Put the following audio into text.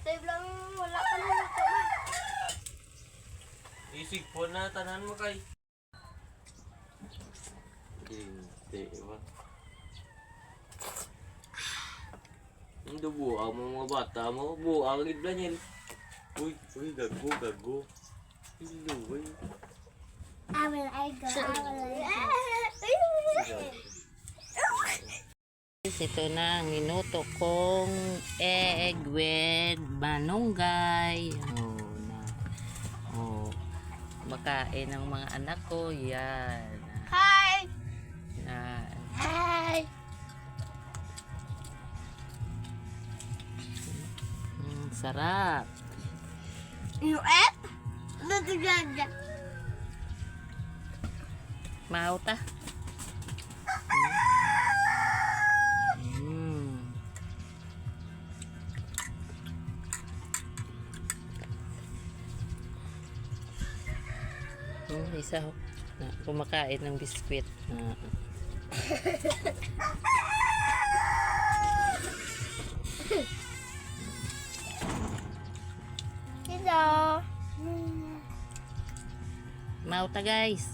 tayo lang wala ka na luto man. Isig po na tanan mo kay. Hindi ba? Hindi buang mo mga bata mo. Buang gid lang yan. Uy, gago. Hello, uy. I will go. Ito na ang minuto kong egg with manunggay. Makain ng mga anak ko. Yan. Hi! Yan. Hi! Sarap. You eat? Nagaganda. Mahal ta. Isa na kumakain ng biskwit. Hello. Mauta guys.